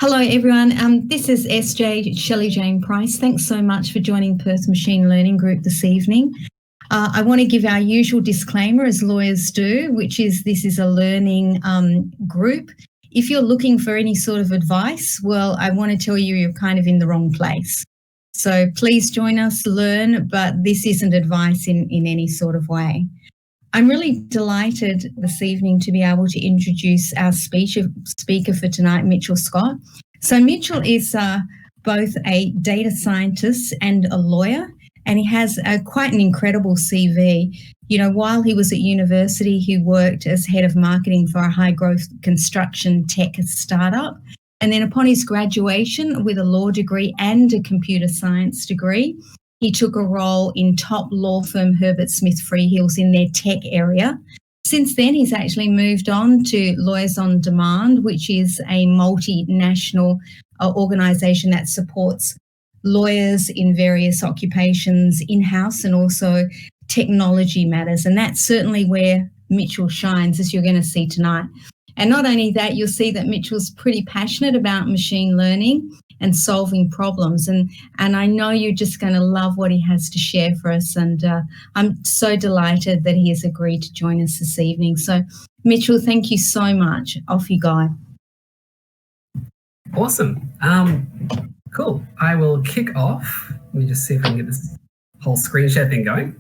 Hello, everyone. This is SJ Shelley Jane Price. Thanks so much for joining Perth Machine Learning Group this evening. I want to give our usual disclaimer, as lawyers do, which is this is a learning group. If you're looking for any sort of advice, well, I want to tell you you're kind of in the wrong place. So please join us, learn, but this isn't advice in any sort of way. I'm really delighted this evening to be able to introduce our speaker for tonight, Mitchell Scott. So Mitchell is both a data scientist and a lawyer, and he has quite an incredible CV. You know, while he was at university, he worked as head of marketing for a high-growth construction tech startup. And then upon his graduation with a law degree and a computer science degree, he took a role in top law firm Herbert Smith Freehills in their tech area. Since then, he's actually moved on to Lawyers on Demand, which is a multinational organisation that supports lawyers in various occupations in-house and also technology matters. And that's certainly where Mitchell shines, as you're going to see tonight. And not only that, you'll see that Mitchell's pretty passionate about machine learning and solving problems. And I know you're just going to love what he has to share for us. And I'm so delighted that he has agreed to join us this evening. So, Mitchell, thank you so much. Off you go. Awesome. Cool. I will kick off. Let me just see if I can get this whole screen share thing going.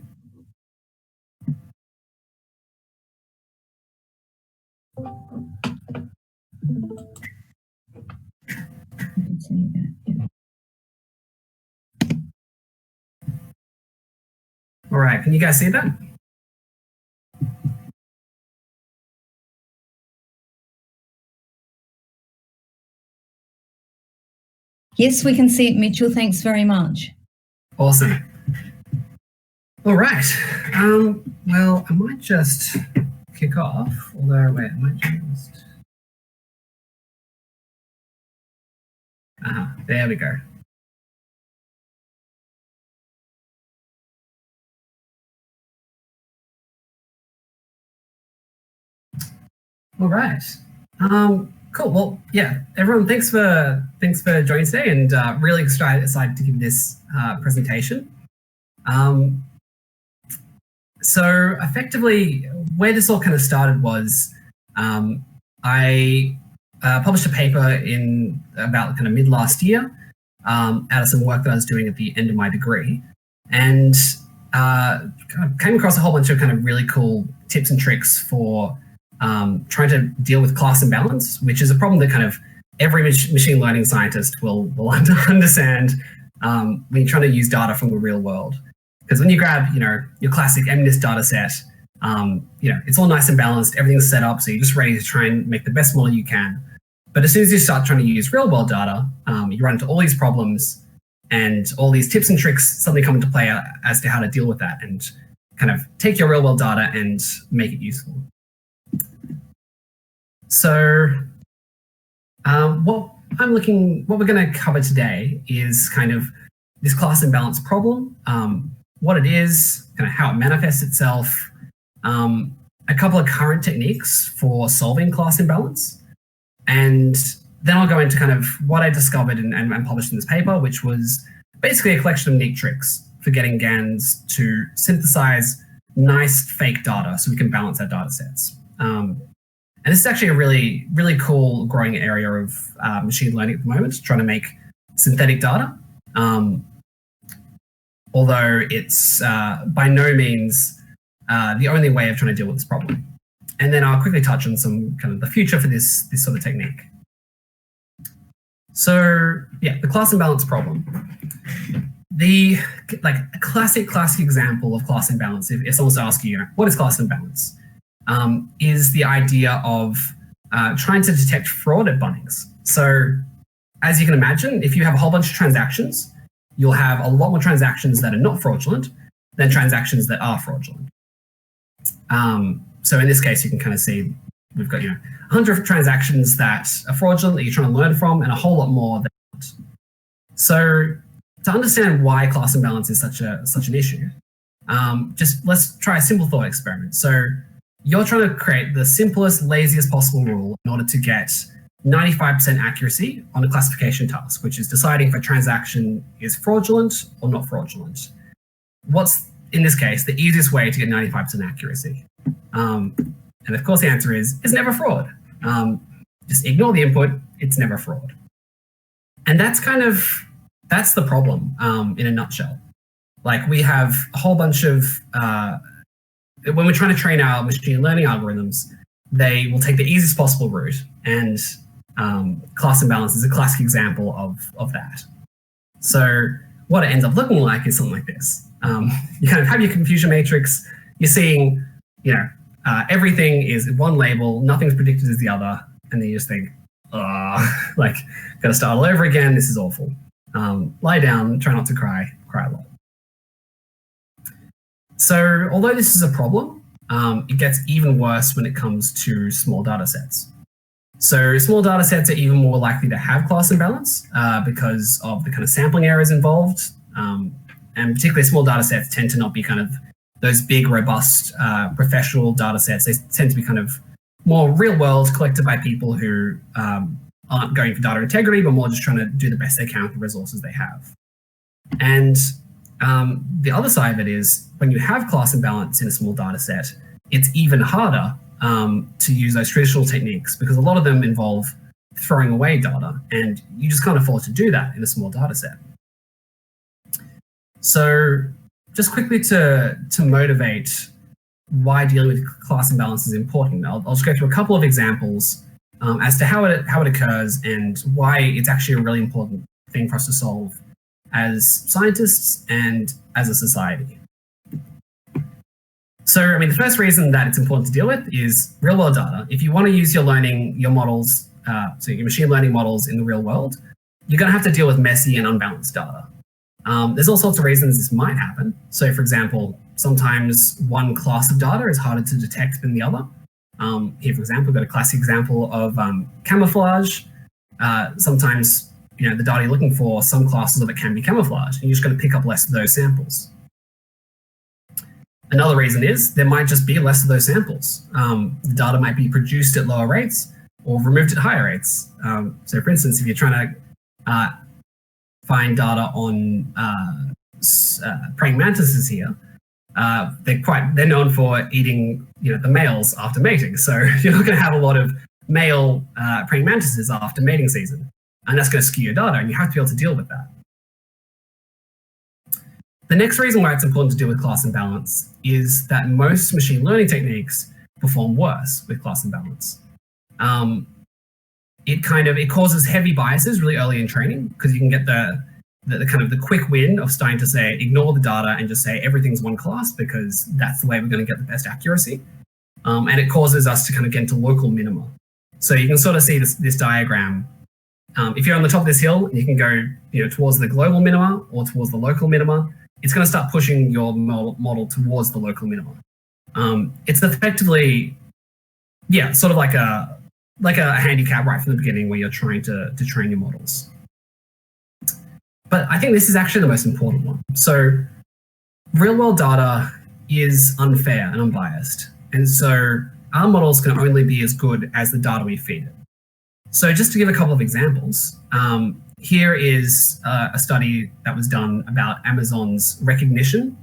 All right, can you guys see that? Yes, we can see it, Mitchell. Thanks very much. Awesome. All right. Well, I might just kick off, although, wait, I might just... there we go. All right. Cool. Well, yeah, everyone, thanks for joining today, and really excited to give this presentation. So effectively, where this all kind of started was I published a paper in about kind of mid last year out of some work that I was doing at the end of my degree, and kind of came across a whole bunch of kind of really cool tips and tricks for trying to deal with class imbalance, which is a problem that kind of every machine learning scientist will understand when you're trying to use data from the real world. Because when you grab, your classic MNIST data set, it's all nice and balanced, everything's set up, so you're just ready to try and make the best model you can. But as soon as you start trying to use real world data, you run into all these problems, and all these tips and tricks suddenly come into play as to how to deal with that and kind of take your real world data and make it useful. So what we're going to cover today is kind of this class imbalance problem, what it is, kind of how it manifests itself, a couple of current techniques for solving class imbalance, and then I'll go into kind of what I discovered and published in this paper, which was basically a collection of neat tricks for getting GANs to synthesize nice fake data so we can balance our data sets. And this is actually a really, really cool growing area of machine learning at the moment, trying to make synthetic data, although it's by no means the only way of trying to deal with this problem. And then I'll quickly touch on some kind of the future for this sort of technique. So yeah, the class imbalance problem. The classic example of class imbalance, if someone's to ask you, what is class imbalance? Is the idea of trying to detect fraud at Bunnings. So as you can imagine, if you have a whole bunch of transactions, you'll have a lot more transactions that are not fraudulent than transactions that are fraudulent. So in this case, you can kind of see we've got 100 transactions that are fraudulent that you're trying to learn from, and a whole lot more that aren't. So to understand why class imbalance is such an issue, just let's try a simple thought experiment. So you're trying to create the simplest, laziest possible rule in order to get 95% accuracy on a classification task, which is deciding if a transaction is fraudulent or not fraudulent. What's, in this case, the easiest way to get 95% accuracy? And of course, the answer is, it's never fraud. Just ignore the input, it's never fraud. And that's the problem in a nutshell. Like, we have a whole bunch of, when we're trying to train our machine learning algorithms, they will take the easiest possible route, and class imbalance is a classic example of that. So what it ends up looking like is something like this. You kind of have your confusion matrix, you're seeing, everything is one label, nothing's predicted as the other, and then you just think, like, gotta start all over again, this is awful. Lie down, try not to cry a lot. So although this is a problem, it gets even worse when it comes to small data sets. So small data sets are even more likely to have class imbalance because of the kind of sampling errors involved. And particularly small data sets tend to not be kind of those big, robust, professional data sets. They tend to be kind of more real world, collected by people who aren't going for data integrity, but more just trying to do the best they can with the resources they have. And the other side of it is, when you have class imbalance in a small data set, it's even harder to use those traditional techniques, because a lot of them involve throwing away data, and you just can't afford to do that in a small data set. So just quickly to motivate why dealing with class imbalance is important, I'll just go through a couple of examples as to how it occurs and why it's actually a really important thing for us to solve as scientists and as a society. So, the first reason that it's important to deal with is real-world data. If you want to use your models, so your machine learning models in the real world, you're going to have to deal with messy and unbalanced data. There's all sorts of reasons this might happen. So, for example, sometimes one class of data is harder to detect than the other. Here, for example, we've got a classic example of camouflage. Sometimes, the data you're looking for, some classes of it can be camouflaged, and you're just going to pick up less of those samples. Another reason is there might just be less of those samples. The data might be produced at lower rates or removed at higher rates. So, for instance, if you're trying to find data on praying mantises here, they're known for eating, the males after mating. So you're not going to have a lot of male praying mantises after mating season, and that's going to skew your data, and you have to be able to deal with that. The next reason why it's important to deal with class imbalance is that most machine learning techniques perform worse with class imbalance. It causes heavy biases really early in training, because you can get the quick win of starting to say, ignore the data and just say everything's one class, because that's the way we're going to get the best accuracy. And it causes us to kind of get into local minima. So you can sort of see this diagram. If you're on the top of this hill, you can go towards the global minima or towards the local minima. It's going to start pushing your model towards the local minima. It's effectively, sort of like a handicap right from the beginning, where you're trying to train your models. But I think this is actually the most important one. So real-world data is unfair and unbiased. And so our models can only be as good as the data we feed it. So just to give a couple of examples, here is a study that was done about Amazon's recognition,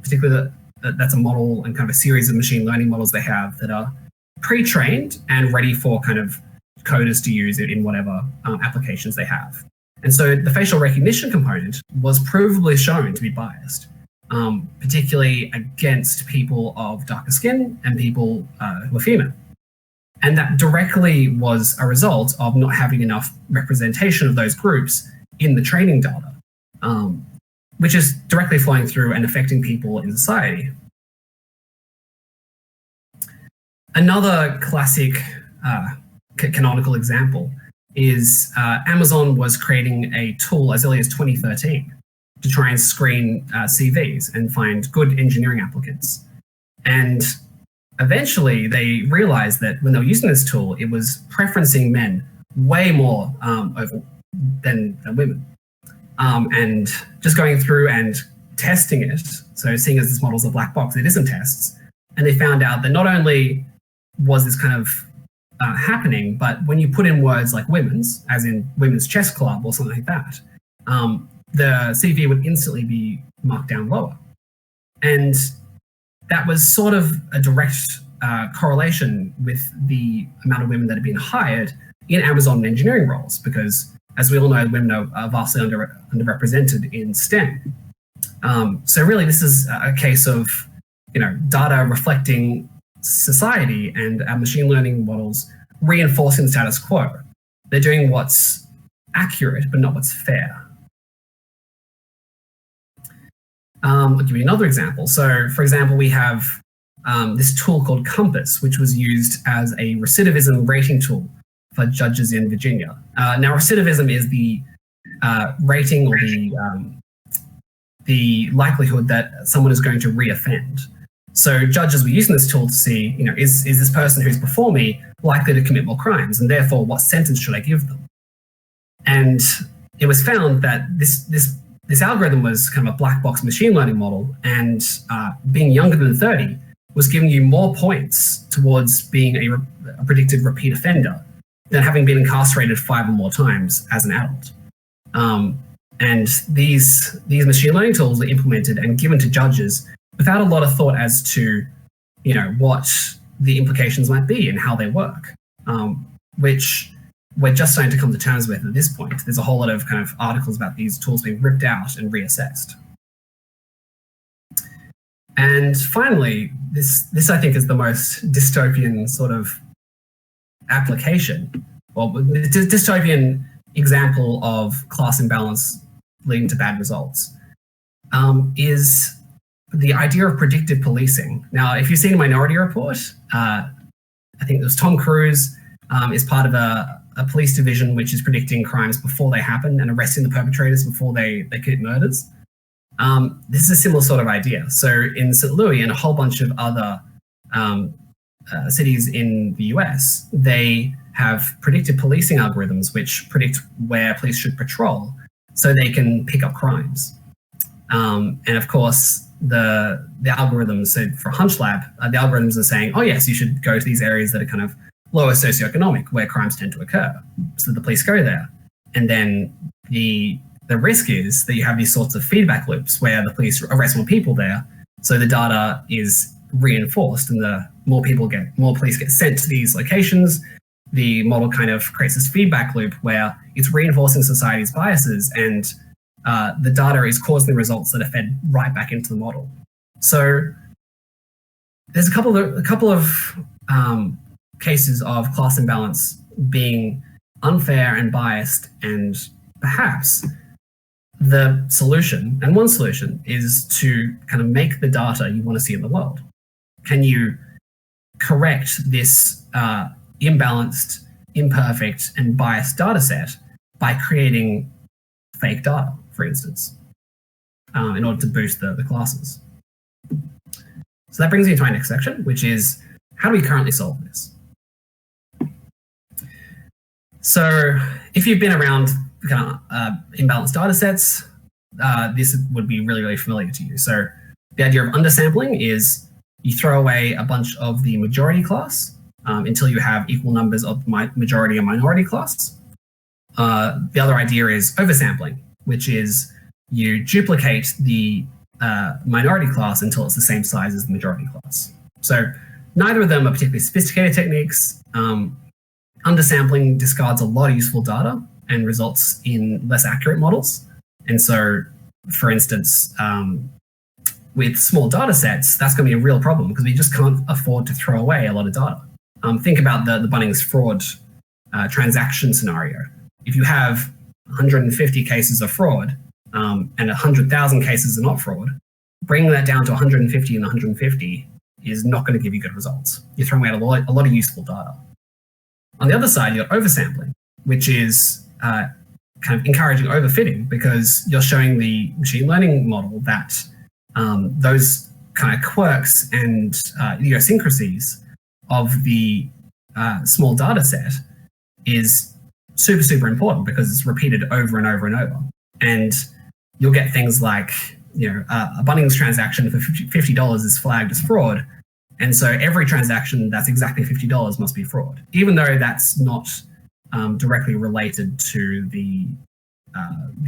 particularly that's a model and kind of a series of machine learning models they have that are pre-trained and ready for kind of coders to use it in whatever applications they have. And so the facial recognition component was provably shown to be biased, particularly against people of darker skin and people who are female. And that directly was a result of not having enough representation of those groups in the training data, which is directly flowing through and affecting people in society. Another classic canonical example is Amazon was creating a tool as early as 2013 to try and screen CVs and find good engineering applicants. And eventually they realized that when they were using this tool, it was preferencing men way more than women. And just going through and testing it, so seeing as this model's a black box, it isn't tests, and they found out that not only was this kind of happening, but when you put in words like women's, as in women's chess club or something like that, the CV would instantly be marked down lower. And that was sort of a direct correlation with the amount of women that had been hired in Amazon engineering roles, because as we all know, women are vastly underrepresented in STEM. So really, this is a case of data reflecting society and our machine learning models reinforcing the status quo. They're doing what's accurate, but not what's fair. I'll give you another example. So, for example, we have this tool called Compass, which was used as a recidivism rating tool for judges in Virginia. Now, recidivism is the rating or the likelihood that someone is going to reoffend. So judges were using this tool to see, is this person who's before me likely to commit more crimes, and therefore what sentence should I give them? And it was found that this algorithm was kind of a black box machine learning model, and being younger than 30 was giving you more points towards being a predicted repeat offender than having been incarcerated 5 or more times as an adult. And these machine learning tools are implemented and given to judges without a lot of thought as to, what the implications might be and how they work, which we're just starting to come to terms with at this point. There's a whole lot of kind of articles about these tools being ripped out and reassessed. And finally, this I think is the most dystopian sort of application, well, dystopian example of class imbalance leading to bad results, is the idea of predictive policing. Now, if you've seen a Minority Report, I think it was Tom Cruise is part of a police division which is predicting crimes before they happen and arresting the perpetrators before they commit murders. This is a similar sort of idea. So in St. Louis and a whole bunch of other cities in the US, they have predictive policing algorithms which predict where police should patrol so they can pick up crimes. And of course, the algorithms, so for HunchLab, the algorithms are saying, oh yes, you should go to these areas that are kind of lower socioeconomic, where crimes tend to occur. So the police go there. And then the risk is that you have these sorts of feedback loops where the police arrest more people there. So the data is reinforced, and the more police get sent to these locations, the model kind of creates this feedback loop where it's reinforcing society's biases, and the data is causing the results that are fed right back into the model. So there's a couple of cases of class imbalance being unfair and biased, and perhaps the solution, and one solution, is to kind of make the data you want to see in the world. Can you correct this imbalanced, imperfect, and biased data set by creating fake data, for instance, in order to boost the classes? So that brings me to my next section, which is, how do we currently solve this? So if you've been around kind of imbalanced data sets, this would be really, really familiar to you. So the idea of undersampling is you throw away a bunch of the majority class until you have equal numbers of majority and minority class. The other idea is oversampling, which is you duplicate the minority class until it's the same size as the majority class. So neither of them are particularly sophisticated techniques. Undersampling discards a lot of useful data and results in less accurate models. And so, for instance, with small data sets, that's going to be a real problem because we just can't afford to throw away a lot of data. Think about the Bunnings fraud transaction scenario. If you have 150 cases of fraud and 100,000 cases are not fraud, bringing that down to 150 and 150 is not going to give you good results. You're throwing out a lot of useful data. On the other side, you've got oversampling, which is kind of encouraging overfitting because you're showing the machine learning model that those kind of quirks and idiosyncrasies of the small data set is super, super important because it's repeated over and over and over. And you'll get things like, a Bunnings transaction for $50 is flagged as fraud, And so every transaction that's exactly $50 must be fraud, even though that's not directly related to the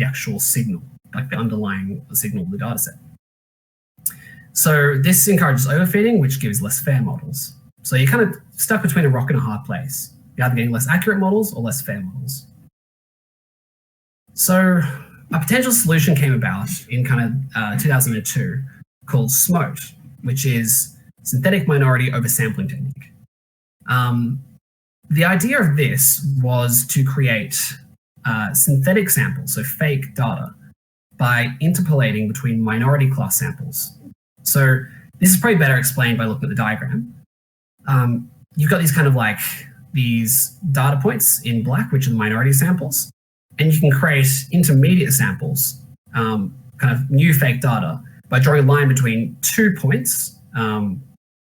actual signal, like the underlying signal of the data set. So this encourages overfitting, which gives less fair models. So you're kind of stuck between a rock and a hard place. You're either getting less accurate models or less fair models. So a potential solution came about in kind of 2002 called SMOTE, which is synthetic minority oversampling technique. The idea of this was to create synthetic samples, so fake data, by interpolating between minority class samples. So this is probably better explained by looking at the diagram. You've got these kind of like these data points in black, which are the minority samples, and you can create intermediate samples, kind of new fake data, by drawing a line between 2 points,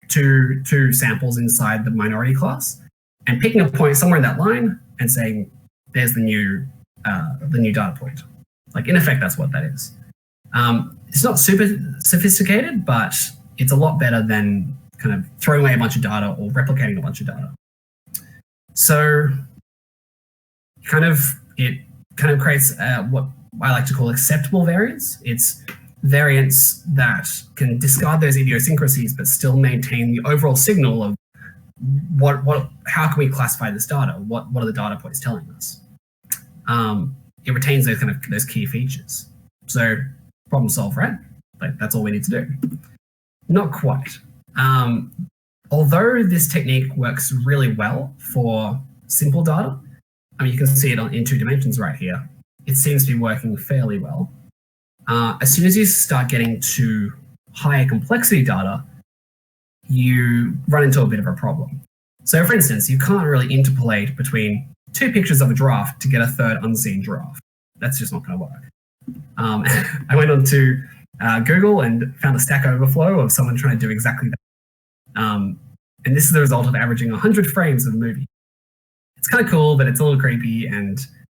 two samples inside the minority class, and picking a point somewhere in that line and saying, there's the new data point. Like, in effect, that's what that is. It's not super sophisticated, but it's a lot better than kind of throwing away a bunch of data or replicating a bunch of data. So it kind of creates what I like to call acceptable variance. It's variance that can discard those idiosyncrasies but still maintain the overall signal of how can we classify this data? What are the data points telling us? It retains those key features. So problem solved, right? Like, that's all we need to do. Not quite. Although this technique works really well for simple data, I mean, you can see it in 2 dimensions right here. It seems to be working fairly well. As soon as you start getting to higher complexity data, you run into a bit of a problem. So for instance, you can't really interpolate between 2 pictures of a giraffe to get a third unseen giraffe. That's just not going to work. I went on to Google and found a Stack Overflow of someone trying to do exactly that. And this is the result of averaging 100 frames of a movie. It's kind of cool, but it's a little creepy, and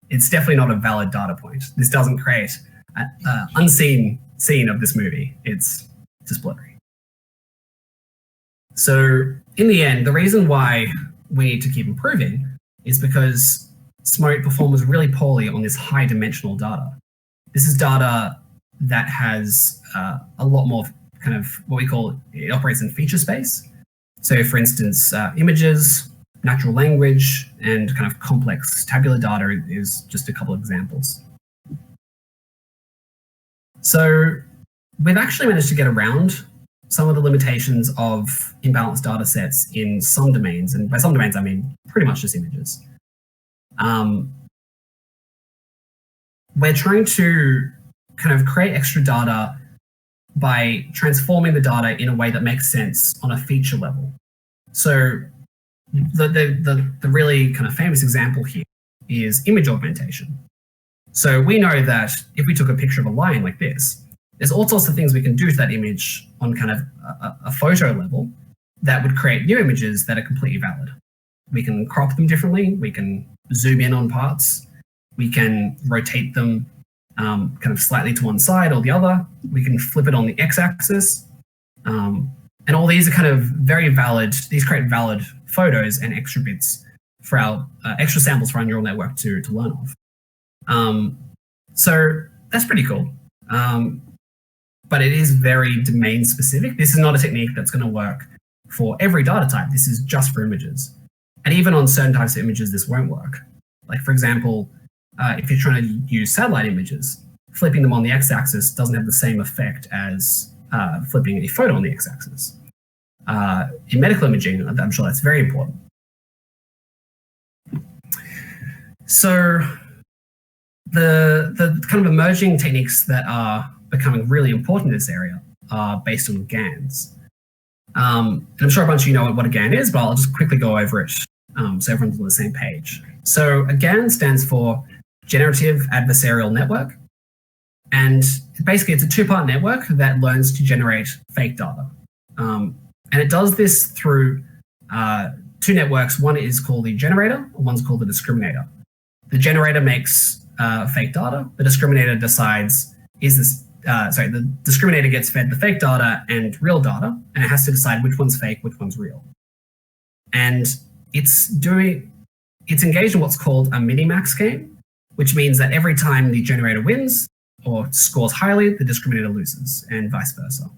it's definitely not a valid data point. This doesn't create an unseen scene of this movie. It's just blurry. So in the end, the reason why we need to keep improving is because SMOTE performs really poorly on this high dimensional data. This is data that has a lot more kind of what we call, it operates in feature space. So for instance, images, natural language, and kind of complex tabular data is just a couple of examples. So we've actually managed to get around some of the limitations of imbalanced data sets in some domains. And by some domains, I mean pretty much just images. We're trying to kind of create extra data by transforming the data in a way that makes sense on a feature level. So the really kind of famous example here is image augmentation. So we know that if we took a picture of a lion like this, there's all sorts of things we can do to that image on kind of a photo level that would create new images that are completely valid. We can crop them differently. We can zoom in on parts. We can rotate them kind of slightly to one side or the other. We can flip it on the x-axis. And all these are kind of very valid. These create valid photos and extra bits for our extra samples for our neural network to learn off. So that's pretty cool. But it is very domain specific. This is not a technique that's going to work for every data type. This is just for images. And even on certain types of images, this won't work. Like, for example, if you're trying to use satellite images, flipping them on the x-axis doesn't have the same effect as flipping a photo on the x-axis. In medical imaging, I'm sure that's very important. So the kind of emerging techniques that are becoming really important in this area are based on GANs. And I'm sure a bunch of you know what a GAN is, but I'll just quickly go over it so everyone's on the same page. So a GAN stands for Generative Adversarial Network. And basically, it's a 2-part network that learns to generate fake data. And it does this through 2 networks. One is called the generator, one's called the discriminator. The generator makes fake data. The discriminator decides, the discriminator gets fed the fake data and real data, and it has to decide which one's fake, which one's real. And it's engaged in what's called a minimax game, which means that every time the generator wins or scores highly, the discriminator loses, and vice versa.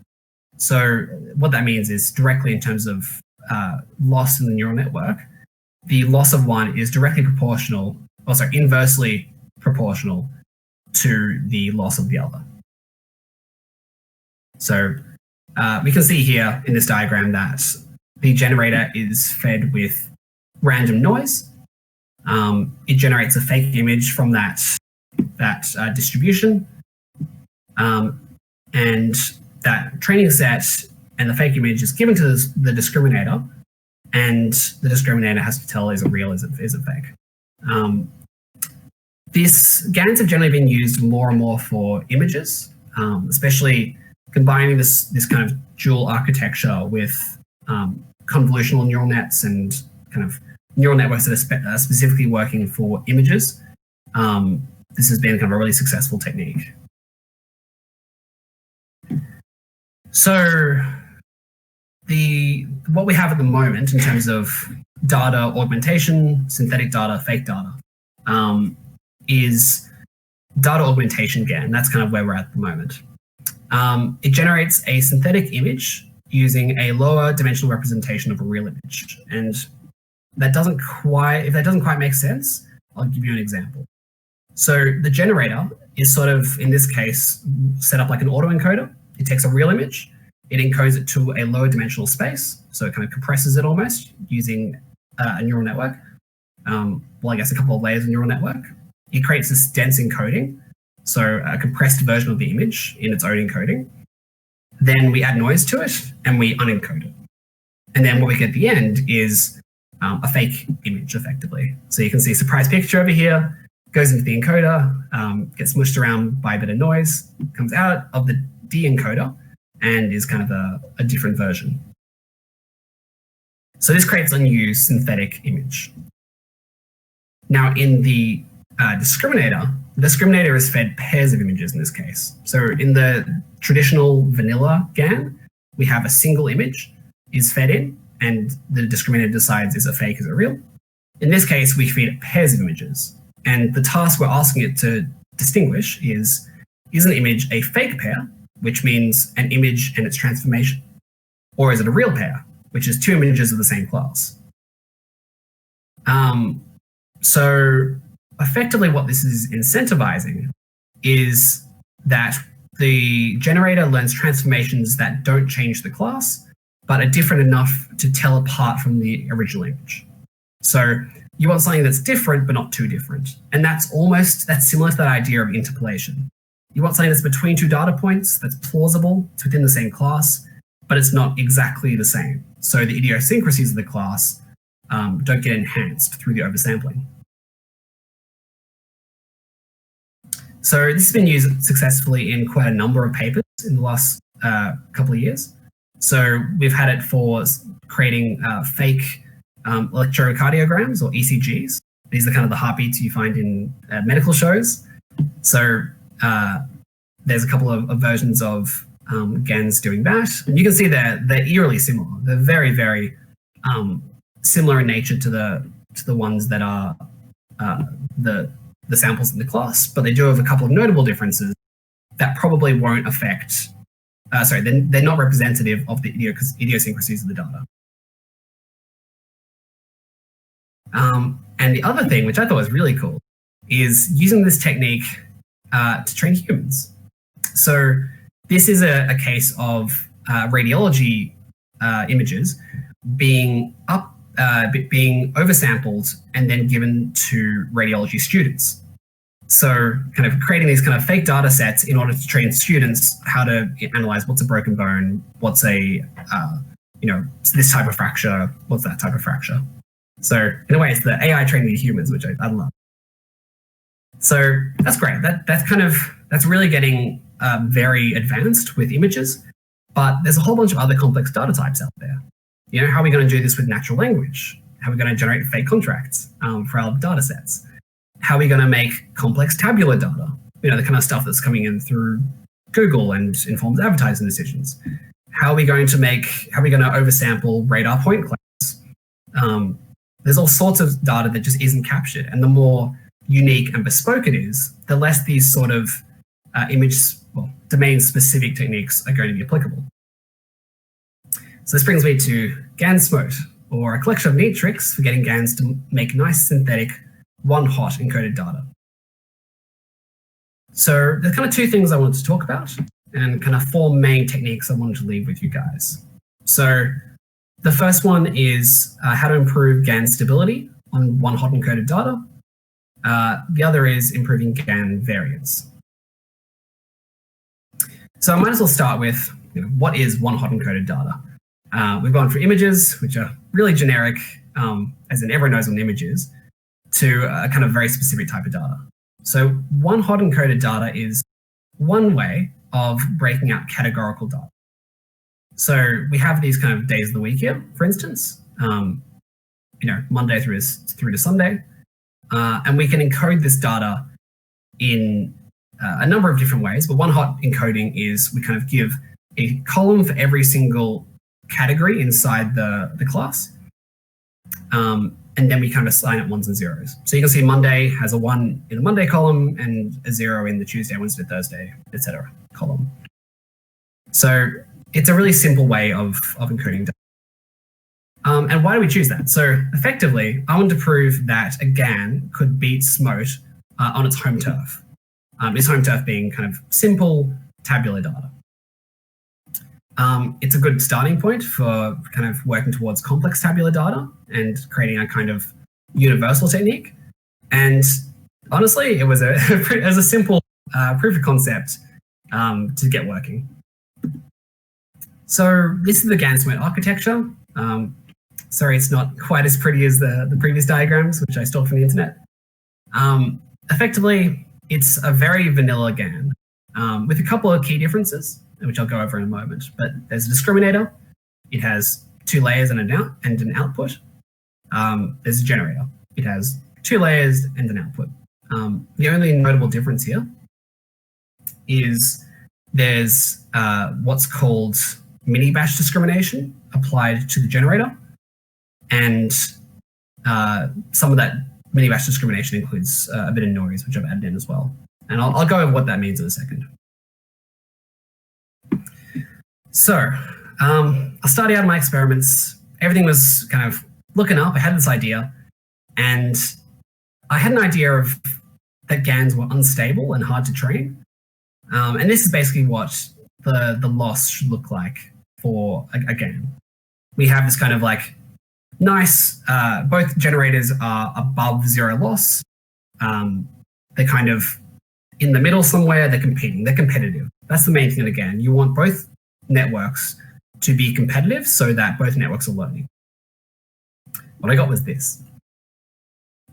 So what that means is directly in terms of loss in the neural network, the loss of one is directly proportional, or sorry, inversely proportional to the loss of the other. So we can see here in this diagram that the generator is fed with random noise. It generates a fake image from that distribution, and that training set and the fake image is given to the discriminator, and the discriminator has to tell, is it real, is it fake? These GANs have generally been used more and more for images, especially combining this kind of dual architecture with convolutional neural nets and kind of neural networks that are specifically working for images. This has been kind of a really successful technique. So what we have at the moment in terms of data augmentation, synthetic data, fake data, is data augmentation GAN. That's kind of where we're at the moment. It generates a synthetic image using a lower dimensional representation of a real image. And if that doesn't quite make sense, I'll give you an example. So the generator is sort of, in this case, set up like an autoencoder. It takes a real image, it encodes it to a lower dimensional space, so it kind of compresses it almost using a neural network. Well, I guess a couple of layers of neural network. It creates this dense encoding, so a compressed version of the image in its own encoding. Then we add noise to it and we unencode it. And then what we get at the end is a fake image, effectively. So you can see a surprise picture over here, goes into the encoder, gets smushed around by a bit of noise, comes out of the de-encoder, and is kind of a different version. So this creates a new synthetic image. Now in the discriminator is fed pairs of images in this case. So in the traditional vanilla GAN, we have a single image is fed in, and the discriminator decides, is it fake, is it real? In this case, we feed it pairs of images. And the task we're asking it to distinguish is an image a fake pair, which means an image and its transformation? Or is it a real pair, which is two images of the same class? So effectively what this is incentivizing is that the generator learns transformations that don't change the class, but are different enough to tell apart from the original image. So you want something that's different, but not too different. And that's similar to that idea of interpolation. You want something that's between two data points, that's plausible, it's within the same class, but it's not exactly the same. So the idiosyncrasies of the class don't get enhanced through the oversampling. So this has been used successfully in quite a number of papers in the last couple of years. So we've had it for creating fake electrocardiograms, or ECGs. These are kind of the heartbeats you find in medical shows. So there's a couple of versions of GANs doing that. And you can see they're eerily similar. They're very, very similar in nature to the ones that are the samples in the class, but they do have a couple of notable differences that probably won't affect, they're not representative of the idiosyncrasies of the data. And the other thing, which I thought was really cool, is using this technique to train humans. So this is a case of radiology images being oversampled and then given to radiology students. So kind of creating these kind of fake data sets in order to train students how to analyze what's a broken bone, what's a, this type of fracture, what's that type of fracture. So in a way, it's the AI training the humans, which I love. So that's great. That's really getting very advanced with images, but there's a whole bunch of other complex data types out there. How are we going to do this with natural language? How are we going to generate fake contracts for our data sets? How are we going to make complex tabular data? The kind of stuff that's coming in through Google and informs advertising decisions. how are we going to oversample radar point clouds? There's all sorts of data that just isn't captured, and the more unique and bespoke it is, the less these sort of domain-specific techniques are going to be applicable. So this brings me to GAN-SMOTE, or a collection of neat tricks for getting GANs to make nice, synthetic, one-hot encoded data. So there's kind of two things I wanted to talk about, and kind of four main techniques I wanted to leave with you guys. So the first one is how to improve GAN stability on one-hot encoded data. The other is improving GAN variance. So I might as well start with what is one-hot encoded data. We've gone from images, which are really generic, as in everyone knows what an image is, to a kind of very specific type of data. So one-hot encoded data is one way of breaking out categorical data. So we have these kind of days of the week here, for instance, Monday through to Sunday, and we can encode this data in a number of different ways. But one-hot encoding is we kind of give a column for every single category inside the class, and then we kind of assign it ones and zeros. So you can see Monday has a 1 in the Monday column and a 0 in the Tuesday, Wednesday, Thursday, etc. column. So it's a really simple way of encoding data. And why do we choose that? So effectively, I want to prove that a GAN could beat SMOTE on its home turf. Its home turf being kind of simple tabular data. It's a good starting point for kind of working towards complex tabular data and creating a kind of universal technique. And honestly, it was a simple proof of concept to get working. So this is the GAN-SMOTE architecture. Sorry, it's not quite as pretty as the previous diagrams, which I stole from the internet. Effectively, it's a very vanilla GAN with a couple of key differences, which I'll go over in a moment. But there's a discriminator. It has 2 layers and an output. There's a generator. It has 2 layers and an output. The only notable difference here is there's what's called mini batch discrimination applied to the generator. And some of that mini batch discrimination includes a bit of noise, which I've added in as well. And I'll go over what that means in a second. So I started out my experiments. Everything was kind of looking up. I had this idea, and I had an idea of that GANs were unstable and hard to train. And this is basically what the loss should look like for a GAN. We have this kind of like nice, both generators are above 0 loss. They're kind of in the middle somewhere. They're competing. They're competitive. That's the main thing in a GAN. You want both networks to be competitive so that both networks are learning. What I got was this.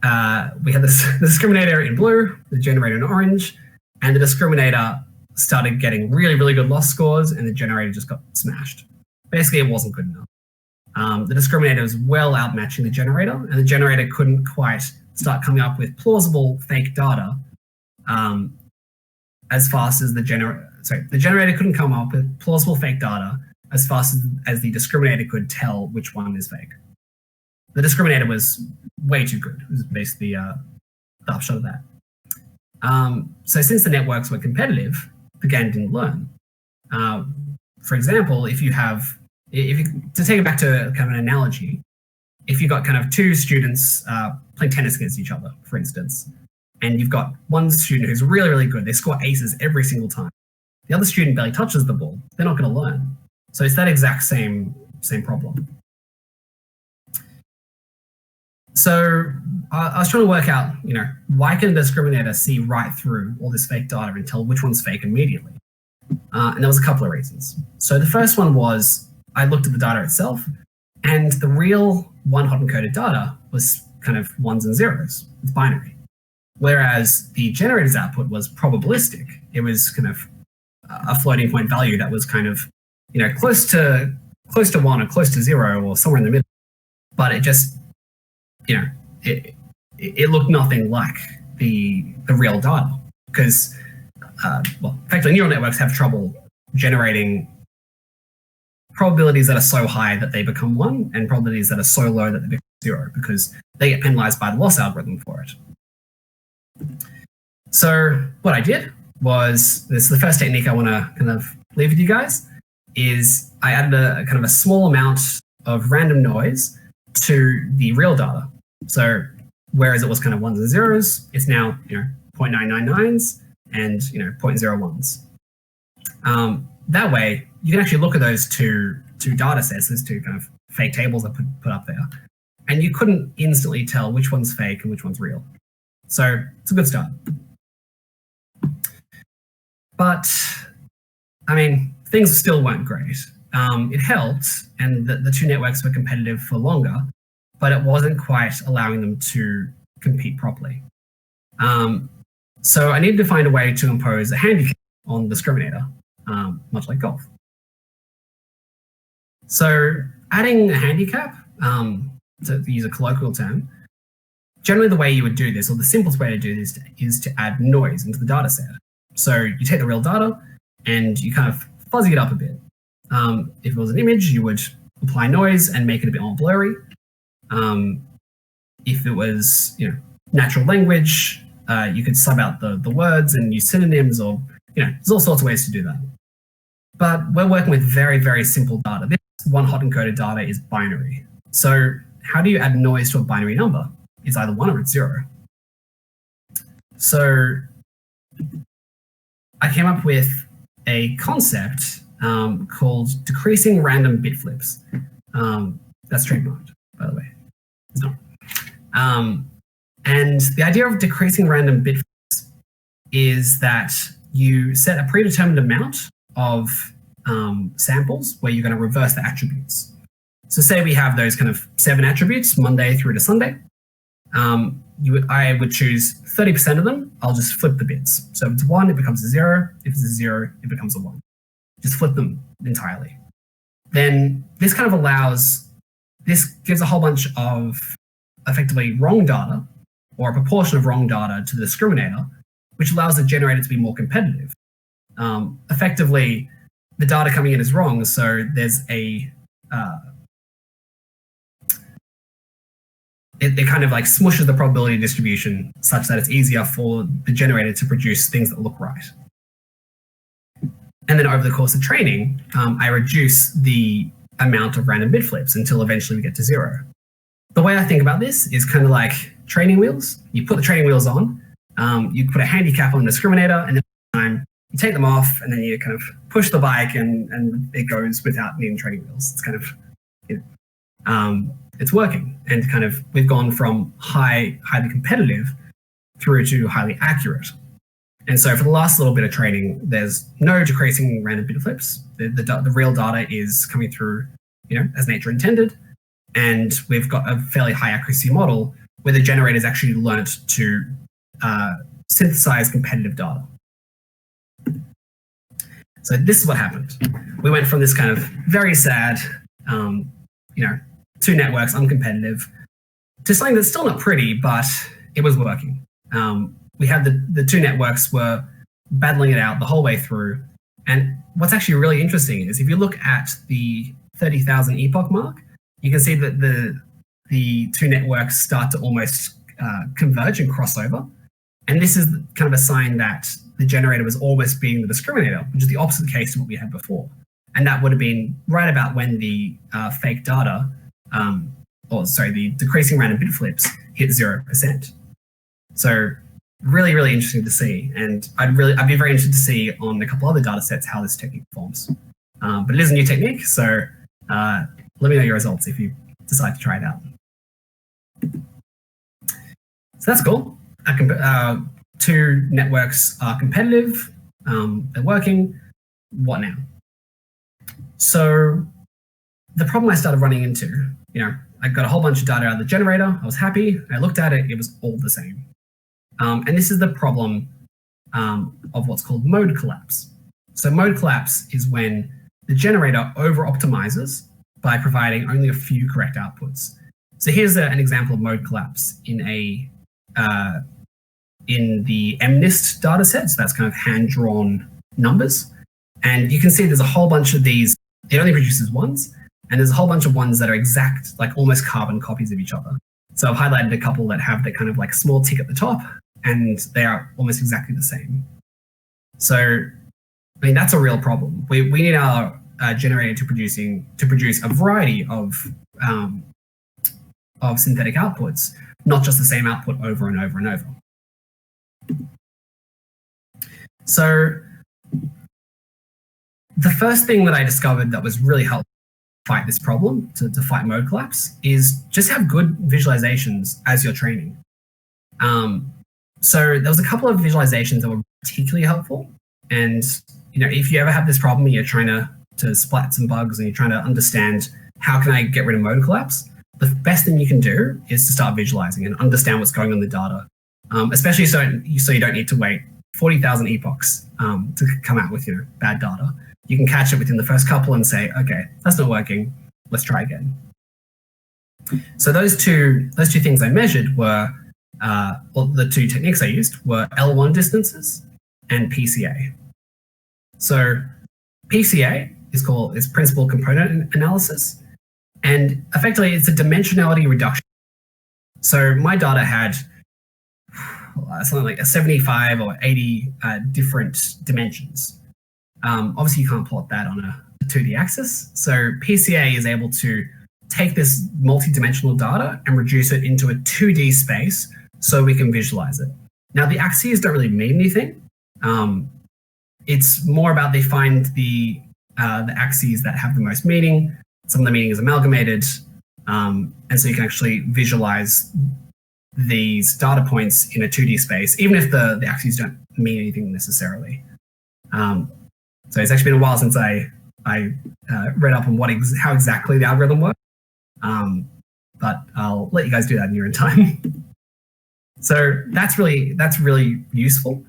We had the discriminator in blue, the generator in orange, and the discriminator started getting really, really good loss scores, and the generator just got smashed. Basically, it wasn't good enough. The discriminator was well outmatching the generator, and the generator couldn't quite start coming up with plausible fake data as fast as the generator couldn't come up with plausible fake data as fast as the discriminator could tell which one is fake. The discriminator was way too good. It was basically the upshot of that. So since the networks were competitive, the GAN didn't learn. For example, to take it back to kind of an analogy, if you've got kind of 2 students playing tennis against each other, for instance, and you've got one student who's really, really good, they score aces every single time. The other student barely touches the ball, they're not going to learn. So it's that exact same problem. So I was trying to work out, why can the discriminator see right through all this fake data and tell which one's fake immediately? And there was a couple of reasons. So the first one was I looked at the data itself, and the real one-hot encoded data was kind of ones and zeros. It's binary. Whereas the generator's output was probabilistic. It was kind of a floating point value that was kind of, close to 1 or close to 0 or somewhere in the middle. But it just, it looked nothing like the real data because, effectively neural networks have trouble generating probabilities that are so high that they become 1 and probabilities that are so low that they become 0 because they get penalized by the loss algorithm for it. So what I did was, this is the first technique I want to kind of leave with you guys, is I added a kind of a small amount of random noise to the real data. So whereas it was kind of 1s and 0s, it's now 0.999s and 0.01s. That way, you can actually look at those two data sets, those two kind of fake tables I put up there, and you couldn't instantly tell which one's fake and which one's real. So it's a good start. But, I mean, things still weren't great. It helped, and the two networks were competitive for longer, but it wasn't quite allowing them to compete properly. So I needed to find a way to impose a handicap on the discriminator, much like golf. So adding a handicap, to use a colloquial term, generally the way you would do this, or the simplest way to do this, is to add noise into the data set. So you take the real data and you kind of fuzzy it up a bit. If it was an image, you would apply noise and make it a bit more blurry. If it was natural language, you could sub out the words and use synonyms, or there's all sorts of ways to do that. But we're working with very, very simple data. This one hot encoded data is binary. So how do you add noise to a binary number? It's either 1 or it's 0. So I came up with a concept called decreasing random bit flips. That's trademarked, by the way. It's not. And the idea of decreasing random bit flips is that you set a predetermined amount of samples where you're going to reverse the attributes. So say we have those kind of 7 attributes, Monday through to Sunday. I would choose 30% of them. I'll just flip the bits. So if it's 1, it becomes a 0. If it's a 0, it becomes a 1. Just flip them entirely. Then this kind of this gives a whole bunch of effectively wrong data, or a proportion of wrong data to the discriminator, which allows the generator to be more competitive. Effectively, the data coming in is wrong, so there's it kind of like smushes the probability distribution such that it's easier for the generator to produce things that look right. And then over the course of training, I reduce the amount of random bit flips until eventually we get to 0. The way I think about this is kind of like training wheels. You put the training wheels on, you put a handicap on the discriminator, and then you take them off, and then you kind of push the bike, and it goes without needing training wheels. It's kind of, it's working. And kind of, we've gone from highly competitive through to highly accurate. And so for the last little bit of training, there's no decreasing random bit flips. The real data is coming through, as nature intended. And we've got a fairly high accuracy model where the generator's actually learnt to synthesize competitive data. So this is what happened. We went from this kind of very sad, 2 networks, uncompetitive, to something that's still not pretty, but it was working. We had the 2 networks were battling it out the whole way through. And what's actually really interesting is if you look at the 30,000 epoch mark, you can see that the 2 networks start to almost converge and cross over. And this is kind of a sign that the generator was almost being the discriminator, which is the opposite case to what we had before. And that would have been right about when the fake data, the decreasing random bit flips hit 0%. So really, really interesting to see. And I'd be very interested to see on a couple other data sets how this technique performs. But it is a new technique, so let me know your results if you decide to try it out. So that's cool. 2 networks are competitive, they're working. What now? So the problem I started running into, I got a whole bunch of data out of the generator. I was happy. I looked at it. It was all the same. And this is the problem of what's called mode collapse. So mode collapse is when the generator over-optimizes by providing only a few correct outputs. So here's an example of mode collapse in the MNIST data set. So that's kind of hand-drawn numbers. And you can see there's a whole bunch of these it only produces ones, and there's a whole bunch of ones that are exact, like almost carbon copies of each other. So I've highlighted a couple that have the kind of like small tick at the top, and they are almost exactly the same. So, I mean, that's a real problem. We need our generator to produce a variety of synthetic outputs, not just the same output over and over and over. So the first thing that I discovered that was really helpful to fight this problem, to fight mode collapse, is just have good visualizations as you're training. So there was a couple of visualizations that were particularly helpful. And if you ever have this problem and you're trying to splat some bugs and you're trying to understand how can I get rid of mode collapse, the best thing you can do is to start visualizing and understand what's going on in the data, especially so you don't need to wait 40,000 epochs to come out with bad data. You can catch it within the first couple and say, okay, that's not working. Let's try again. So those two things I measured were, the two techniques I used were L1 distances and PCA. So PCA is principal component analysis, and effectively it's a dimensionality reduction. So my data had something like 75 or 80 different dimensions. Obviously, you can't plot that on a 2D axis. So PCA is able to take this multi-dimensional data and reduce it into a 2D space so we can visualize it. Now, the axes don't really mean anything. It's more about they find the axes that have the most meaning. Some of the meaning is amalgamated, and so you can actually visualize these data points in a 2D space, even if the axes don't mean anything necessarily. So it's actually been a while since I read up on how exactly the algorithm works, but I'll let you guys do that in your own time. So that's really useful.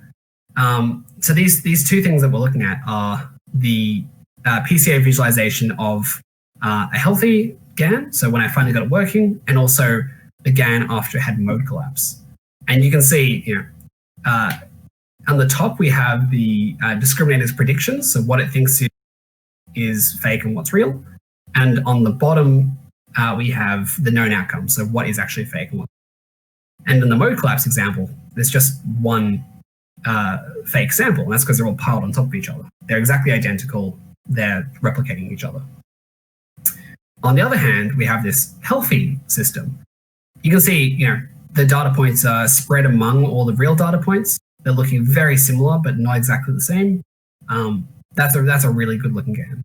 So these two things that we're looking at are the PCA visualization of a healthy GAN, so when I finally got it working, and also the GAN after it had mode collapse. And you can see, on the top we have the discriminator's predictions, so what it thinks is fake and what's real. And on the bottom we have the known outcome, so what is actually fake and what. And in the mode collapse example, there's just one fake sample, and that's because they're all piled on top of each other. They're exactly identical. They're replicating each other. On the other hand, we have this healthy system. You can see, the data points are spread among all the real data points. They're looking very similar, but not exactly the same. That's a really good looking GAN.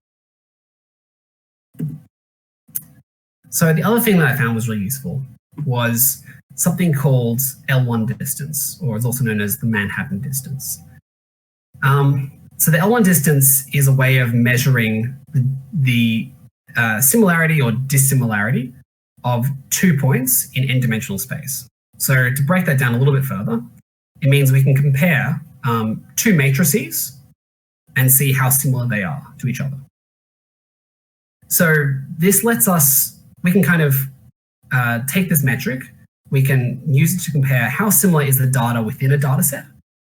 So the other thing that I found was really useful was something called L1 distance, or it's also known as the Manhattan distance. So the L1 distance is a way of measuring the similarity or dissimilarity of 2 points in n-dimensional space. So to break that down a little bit further, it means we can compare two matrices and see how similar they are to each other. So this lets us, we can kind of take this metric, we can use it to compare how similar is the data within a data set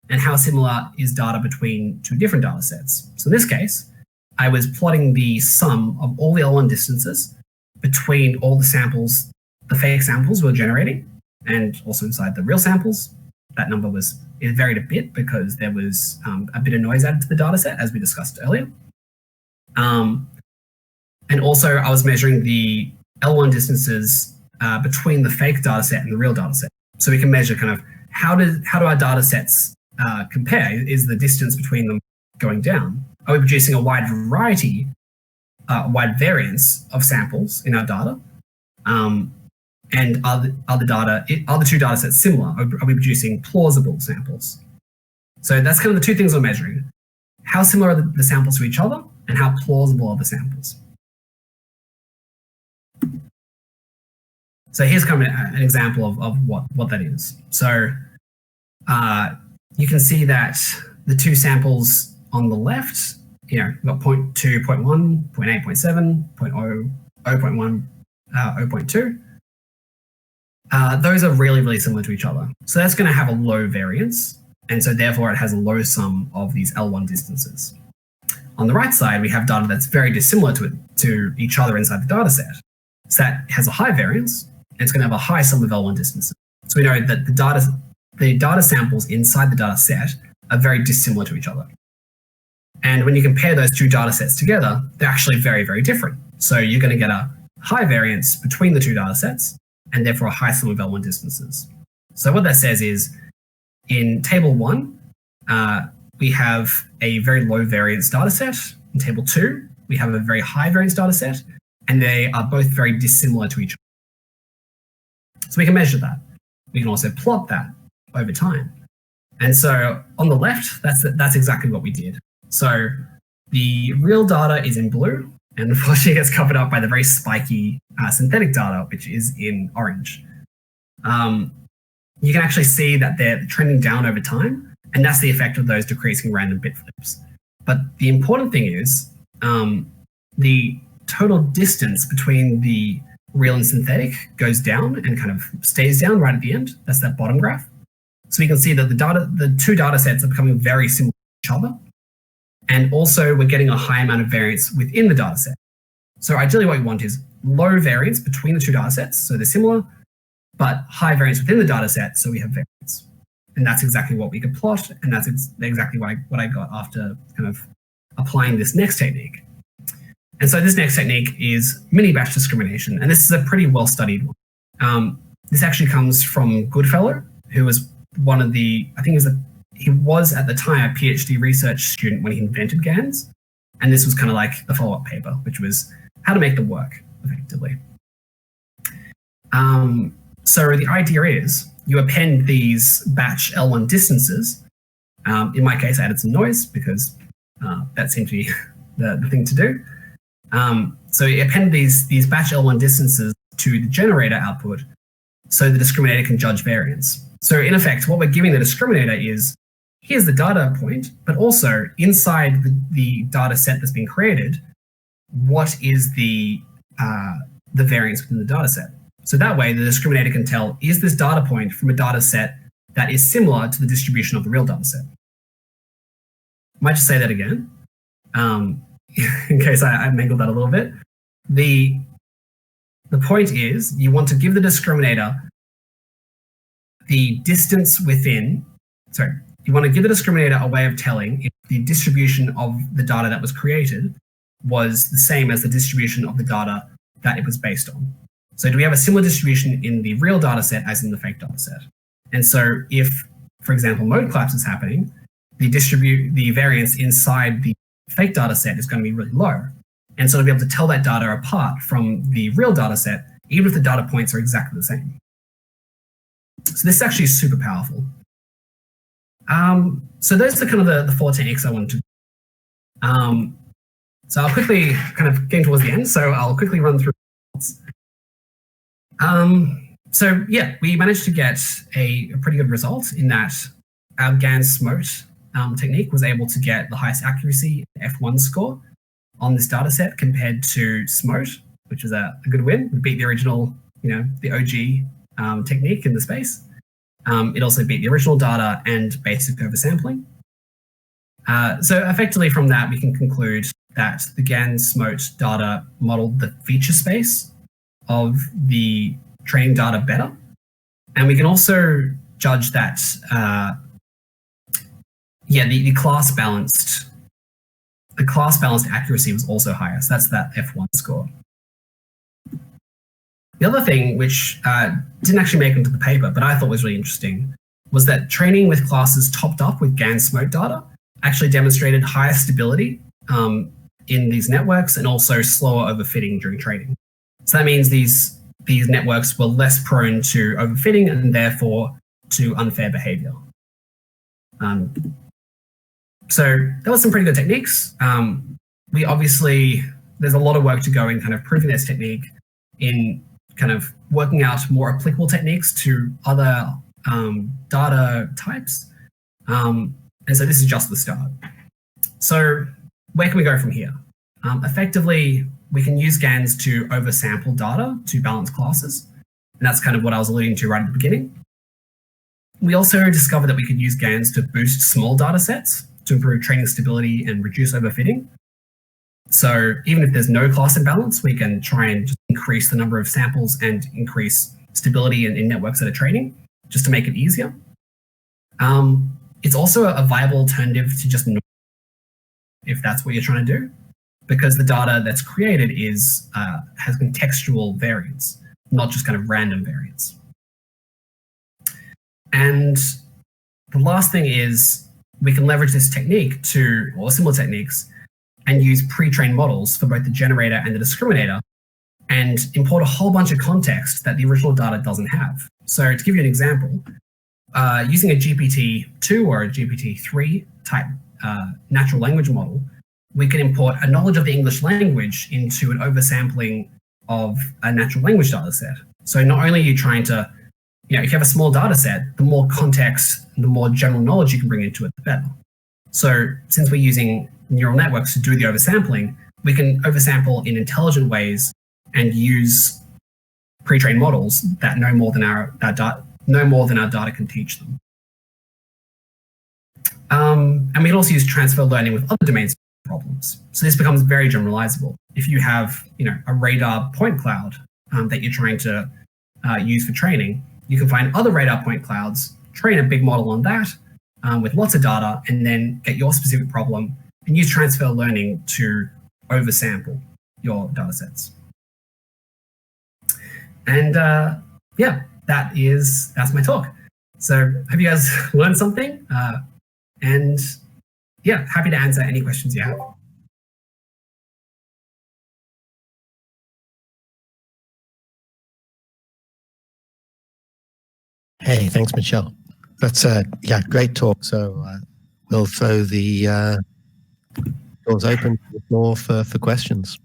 and how similar is data between two different data sets. So in this case, I was plotting the sum of all the L1 distances between all the samples, the fake samples we're generating, and also inside the real samples. That number it varied a bit because there was a bit of noise added to the data set, as we discussed earlier. And also I was measuring the L1 distances between the fake data set and the real data set. So we can measure kind of how do our data sets compare? Is the distance between them going down? Are we producing a wide variety, wide variance of samples in our data? And are the two data sets similar? Are we producing plausible samples? So that's kind of the two things we're measuring. How similar are the samples to each other, and how plausible are the samples? So here's kind of an example of what that is. So you can see that the two samples on the left, we've got 0.2, 0.1, 0.8, 0.7, 0.0, 0.1, 0.2. Those are really, really similar to each other. So that's going to have a low variance. And so therefore it has a low sum of these L1 distances. on the right side, we have data that's very dissimilar to each other inside the data set. So that has a high variance, and it's going to have a high sum of L1 distances. So we know that the data samples inside the data set are very dissimilar to each other. And when you compare those two data sets together, they're actually very, very different. So you're going to get a high variance between the two data sets, and therefore a high sum of L1 distances. So what that says is, in table 1, we have a very low variance data set. In table 2, we have a very high variance data set, and they are both very dissimilar to each other. So we can measure that. We can also plot that over time. And so on the left, that's exactly what we did. So the real data is in blue, and unfortunately it gets covered up by the very spiky synthetic data, which is in orange. You can actually see that they're trending down over time, and that's the effect of those decreasing random bit flips. But the important thing is the total distance between the real and synthetic goes down and kind of stays down right at the end. That's that bottom graph. So you can see that the two data sets are becoming very similar to each other. And also we're getting a high amount of variance within the data set. So ideally what we want is low variance between the two data sets, so they're similar, but high variance within the data set, so we have variance. And that's exactly what we could plot, and that's exactly what I got after kind of applying this next technique. And so this next technique is mini-batch discrimination, and this is a pretty well-studied one. This actually comes from Goodfellow, who was one of the, I think he was at the time a PhD research student when he invented GANs, and this was kind of like the follow-up paper, which was how to make them work effectively. So the idea is you append these batch L1 distances. In my case, I added some noise because that seemed to be the thing to do. So you append these batch L1 distances to the generator output so the discriminator can judge variance. So in effect, what we're giving the discriminator is, here's the data point, but also inside the data set that's been created, what is the variance within the data set? So that way the discriminator can tell, is this data point from a data set that is similar to the distribution of the real data set? Might just say that again, in case I mangled that a little bit. The point is, you want to give the discriminator the distance within, you want to give the discriminator a way of telling if the distribution of the data that was created was the same as the distribution of the data that it was based on. So do we have a similar distribution in the real data set as in the fake data set? And so if, for example, mode collapse is happening, the variance inside the fake data set is going to be really low. And so to be able to tell that data apart from the real data set, even if the data points are exactly the same. So this is actually super powerful. So those are kind of the 4 techniques I wanted to do. So I'll quickly, kind of getting towards the end, so I'll quickly run through. So yeah, we managed to get a pretty good result in that our GAN-SMOTE technique was able to get the highest accuracy F1 score on this data set compared to SMOTE, which is a good win. We beat the original, the OG technique in the space. It also beat the original data and basic oversampling. So effectively from that, we can conclude that the GAN-SMOTE data modeled the feature space of the training data better. And we can also judge that, the class balanced accuracy was also higher. So that's that F1 score. The other thing, which didn't actually make it into the paper, but I thought was really interesting, was that training with classes topped up with GAN-SMOTE data actually demonstrated higher stability in these networks and also slower overfitting during training. So that means these networks were less prone to overfitting and therefore to unfair behavior. So that was some pretty good techniques. There's a lot of work to go in kind of proving this technique, in kind of working out more applicable techniques to other data types. And so this is just the start. So where can we go from here? Effectively, we can use GANs to oversample data to balance classes. And that's kind of what I was alluding to right at the beginning. We also discovered that we could use GANs to boost small data sets to improve training stability and reduce overfitting. So even if there's no class imbalance, we can try and just increase the number of samples and increase stability in networks that are training, just to make it easier. It's also a viable alternative to just norm, if that's what you're trying to do, because the data that's created has contextual variance, not just kind of random variance. And the last thing is we can leverage this technique or similar techniques, and use pre-trained models for both the generator and the discriminator, and import a whole bunch of context that the original data doesn't have. So to give you an example, using a GPT-2 or a GPT-3 type natural language model, we can import a knowledge of the English language into an oversampling of a natural language data set. So not only are you trying to, if you have a small data set, the more context, the more general knowledge you can bring into it, the better. So since we're using neural networks to do the oversampling, we can oversample in intelligent ways and use pre-trained models that know more than our data can teach them. And we can also use transfer learning with other domains problems. So this becomes very generalizable. If you have, a radar point cloud that you're trying to use for training, you can find other radar point clouds, train a big model on that with lots of data, and then get your specific problem and use transfer learning to oversample your data sets. And that's my talk. So hope you guys learned something. And happy to answer any questions you have. Hey, thanks, Michelle. That's great talk. So we'll throw the doors open to the floor for questions.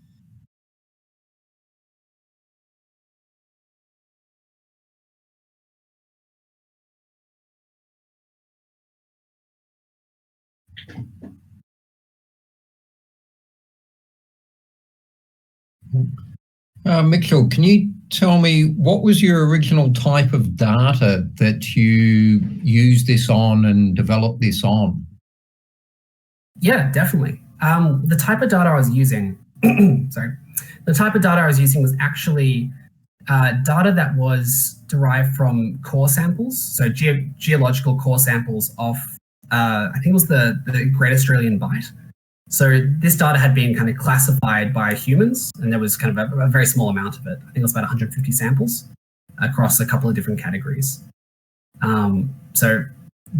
Mitchell, can you tell me what was your original type of data that you used this on and developed this on? Yeah, definitely. The type of data I was using, the type of data I was using was actually data that was derived from core samples, so geological core samples of, I think it was the Great Australian Bight. So this data had been kind of classified by humans, and there was kind of a very small amount of it. I think it was about 150 samples across a couple of different categories. So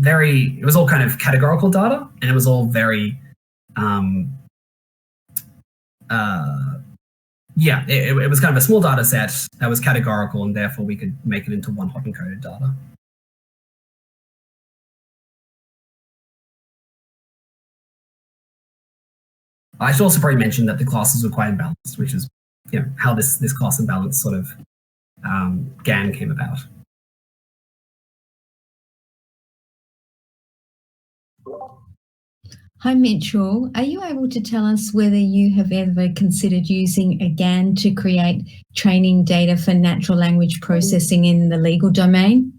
it was all kind of categorical data, and it was all very, it was kind of a small data set that was categorical, and therefore we could make it into one hot encoded data. I should also probably mention that the classes were quite imbalanced, which is how this class imbalance sort of GAN came about. Hi, Mitchell. Are you able to tell us whether you have ever considered using a GAN to create training data for natural language processing in the legal domain?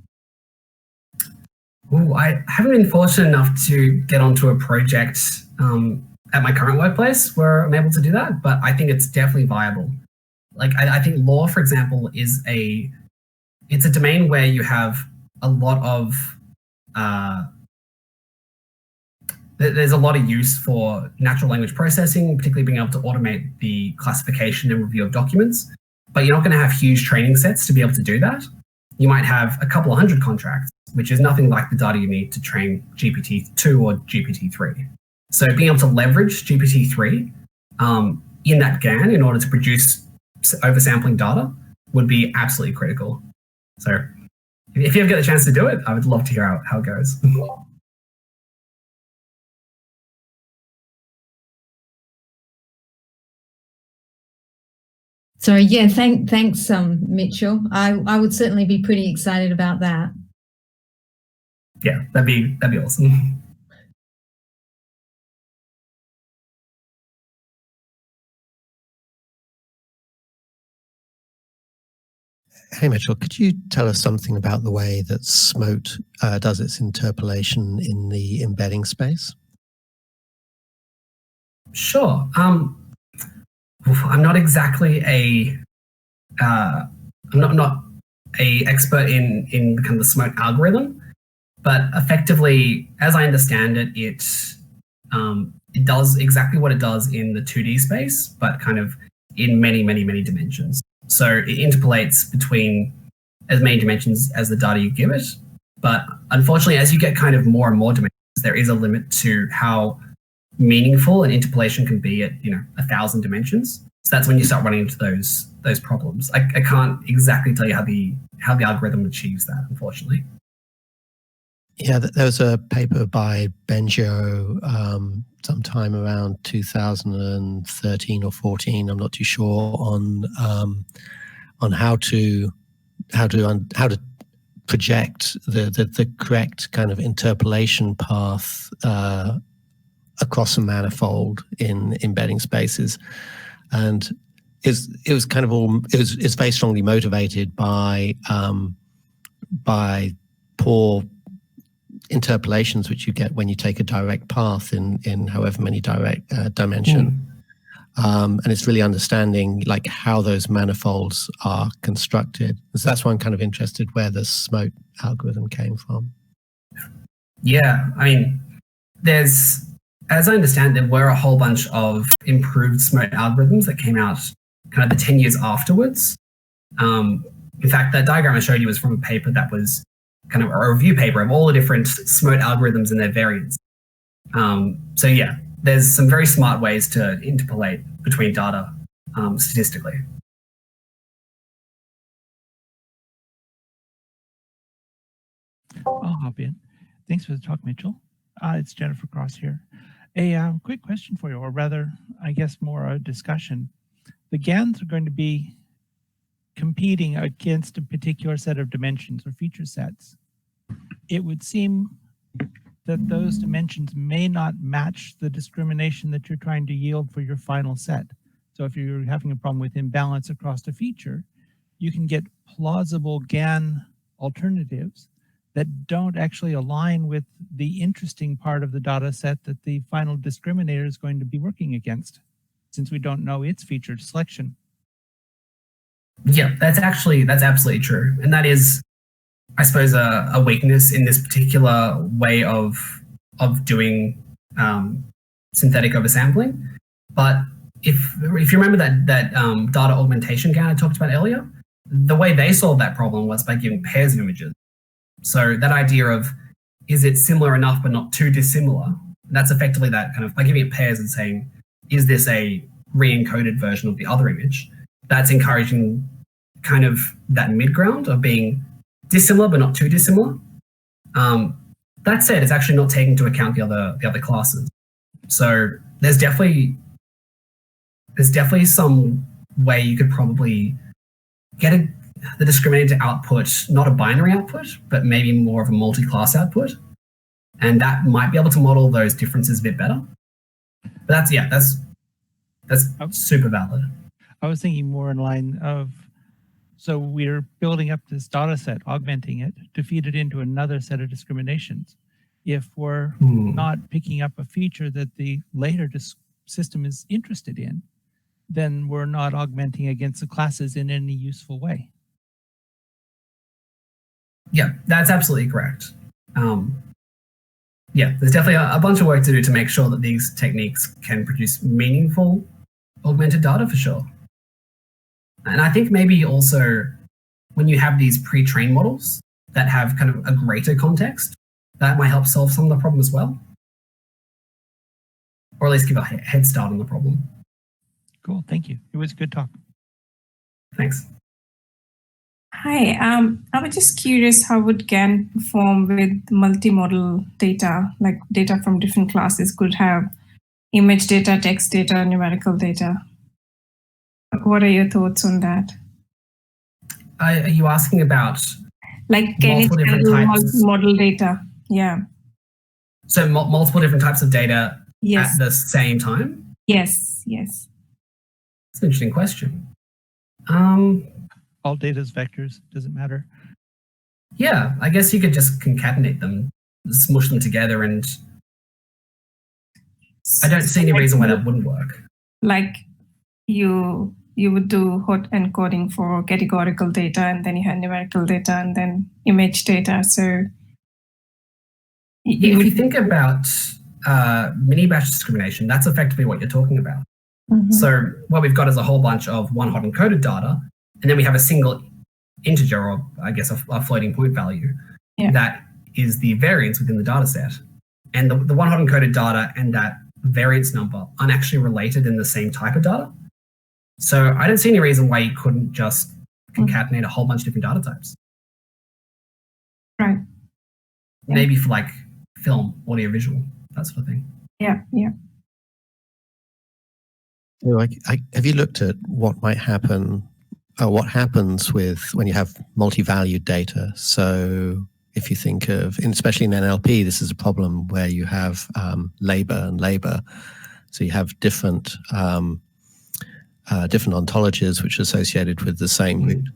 Oh, I haven't been fortunate enough to get onto a project at my current workplace where I'm able to do that, but I think it's definitely viable. Like I think law, for example, it's a domain where you have a lot of there's a lot of use for natural language processing, particularly being able to automate the classification and review of documents. But you're not going to have huge training sets to be able to do that. You might have a couple of hundred contracts, which is nothing like the data you need to train GPT-2 or GPT-3. So being able to leverage GPT-3 in that GAN in order to produce oversampling data would be absolutely critical. So if you ever get the chance to do it, I would love to hear how it goes. Sorry, thanks, Mitchell. I would certainly be pretty excited about that. Yeah, that'd be awesome. Hey, Mitchell, could you tell us something about the way that SMOTE does its interpolation in the embedding space? Sure. I'm not exactly I'm not a expert in kind of the SMOTE algorithm, but effectively, as I understand it, it does exactly what it does in the 2D space, but kind of in many, many, many dimensions. So it interpolates between as many dimensions as the data you give it. But unfortunately, as you get kind of more and more dimensions, there is a limit to how meaningful an interpolation can be at 1,000 dimensions. So that's when you start running into those problems. I can't exactly tell you how the algorithm achieves that, unfortunately. Yeah, there was a paper by Benjo sometime around 2013 or 14. I'm not too sure on how to project the correct kind of interpolation path across a manifold in embedding spaces, and it was kind of it's very strongly motivated by poor interpolations which you get when you take a direct path in however many direct dimension. And it's really understanding like how those manifolds are constructed. So that's why I'm kind of interested where the SMOTE algorithm came from. Yeah, I mean, as I understand, there were a whole bunch of improved SMOTE algorithms that came out kind of the 10 years afterwards. In fact, that diagram I showed you was from a paper that was kind of a review paper of all the different SMOTE algorithms and their variants. So yeah, there's some very smart ways to interpolate between data statistically. I'll hop in. Thanks for the talk, Mitchell. It's Jennifer Cross here. A quick question for you, or rather, I guess more a discussion. The GANs are going to be competing against a particular set of dimensions or feature sets. It would seem that those dimensions may not match the discrimination that you're trying to yield for your final set. So if you're having a problem with imbalance across a feature, you can get plausible GAN alternatives that don't actually align with the interesting part of the data set that the final discriminator is going to be working against, since we don't know its feature selection. Yeah, that's absolutely true. And that is, I suppose, a weakness in this particular way of doing synthetic oversampling. But if you remember that data augmentation GAN I talked about earlier, the way they solved that problem was by giving pairs of images. So that idea of, is it similar enough but not too dissimilar? That's effectively that kind of, by giving it pairs and saying, is this a re-encoded version of the other image? That's encouraging kind of that mid-ground of being dissimilar but not too dissimilar. That said, it's actually not taking into account the other classes. So there's definitely some way you could probably get the discriminator to output not a binary output, but maybe more of a multi-class output, and that might be able to model those differences a bit better. But that's super valid. I was thinking more in line of, so we're building up this data set, augmenting it to feed it into another set of discriminations. If we're not picking up a feature that the later system is interested in, then we're not augmenting against the classes in any useful way. Yeah, that's absolutely correct. Yeah, there's definitely a bunch of work to do to make sure that these techniques can produce meaningful augmented data for sure. And I think maybe also when you have these pre-trained models that have kind of a greater context, that might help solve some of the problem as well. Or at least give a head start on the problem. Cool, thank you. It was a good talk. Thanks. Hi, I was just curious, how would GAN perform with multimodal data, like data from different classes could have image data, text data, numerical data? What are your thoughts on that? Are you asking about like can it handle multimodal data? Yeah. So multiple different types of data yes. at the same time? Yes, yes. That's an interesting question. All data is vectors, doesn't matter. Yeah, I guess you could just concatenate them, smush them together, and I don't see any reason why that wouldn't work. Like you would do hot encoding for categorical data, and then you had numerical data, and then image data. So if you think about mini batch discrimination, that's effectively what you're talking about. Mm-hmm. So what we've got is a whole bunch of one hot encoded data, and then we have a single integer, or I guess a floating point value, that is the variance within the data set. And the one hot encoded data and that variance number aren't actually related in the same type of data. So I don't see any reason why you couldn't just concatenate a whole bunch of different data types. Right. Maybe for like film, audio, visual, that sort of thing. Yeah, yeah. Have you looked at what might happen, what happens with when you have multi-valued data? So if you think of, and especially in NLP, this is a problem where you have labor and labor. So you have different ontologies which are associated with the same root,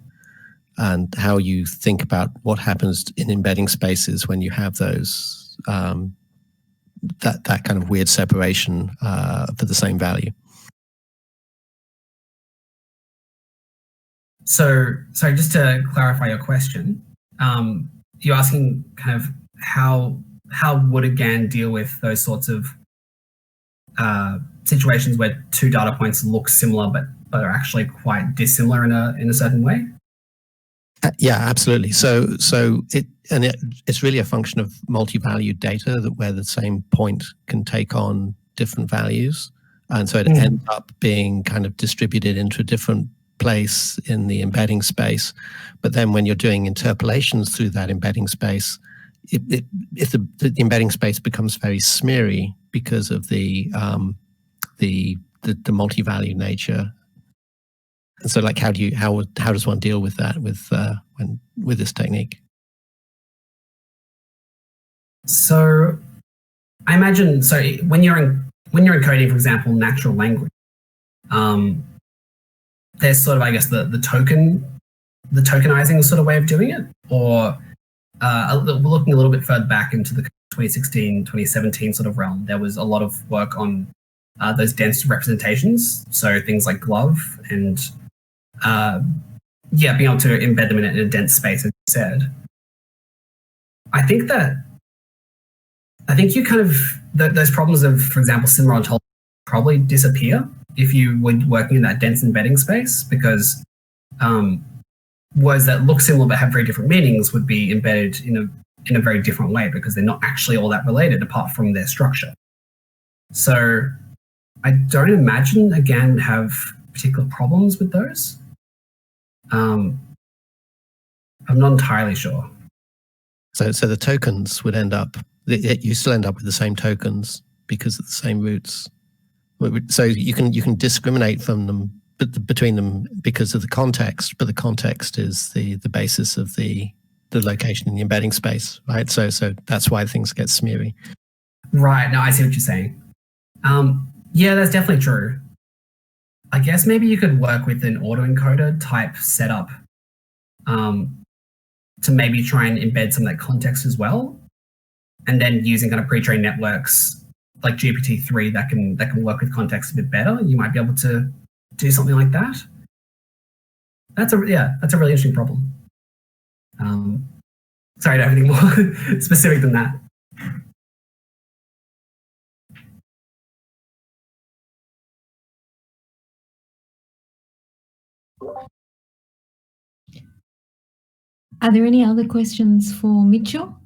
and how you think about what happens in embedding spaces when you have those that kind of weird separation for the same value. So just to clarify your question, you're asking kind of how would a GAN deal with those sorts of situations where two data points look similar but are actually quite dissimilar in a certain way? Yeah, absolutely. So it's really a function of multi-valued data where the same point can take on different values, and so it ends up being kind of distributed into a different place in the embedding space. But then when you're doing interpolations through that embedding space, if the embedding space becomes very smeary because of the multi-value nature. And so, like, how does one deal with that with this technique? So, I imagine when you're encoding, for example, natural language, there's sort of, I guess, the tokenizing sort of way of doing it, or looking a little bit further back into the 2016, 2017 sort of realm. There was a lot of work on those dense representations, so things like glove and being able to embed them in a dense space, as you said. I think you kind of those problems of, for example, similar ontology probably disappear if you were working in that dense embedding space, because words that look similar but have very different meanings would be embedded in a very different way, because they're not actually all that related apart from their structure. So I don't imagine a GAN have particular problems with those. I'm not entirely sure. So the tokens would end up, you still end up with the same tokens because of the same roots. So you can discriminate from them, between them, because of the context, but the context is the basis of the location in the embedding space, right? So that's why things get smeary. Right. No, I see what you're saying. Yeah, that's definitely true. I guess maybe you could work with an autoencoder type setup to maybe try and embed some of that context as well, and then using kind of pre-trained networks like GPT-3 that can work with context a bit better. You might be able to do something like that. That's a really interesting problem. Sorry, I don't have anything more specific than that. Are there any other questions for Mitchell?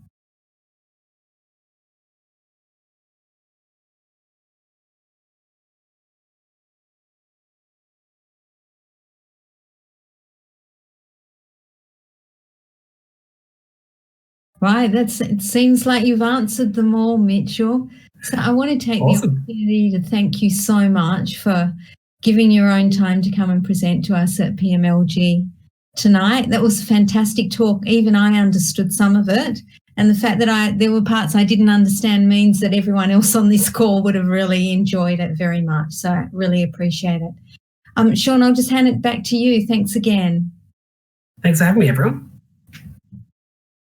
Right, it seems like you've answered them all, Mitchell. So I want to take the opportunity to thank you so much for giving your own time to come and present to us at PMLG tonight. That was a fantastic talk. Even I understood some of it. And the fact that there were parts I didn't understand means that everyone else on this call would have really enjoyed it very much. So I really appreciate it. Sean, I'll just hand it back to you. Thanks again. Thanks for having me, everyone.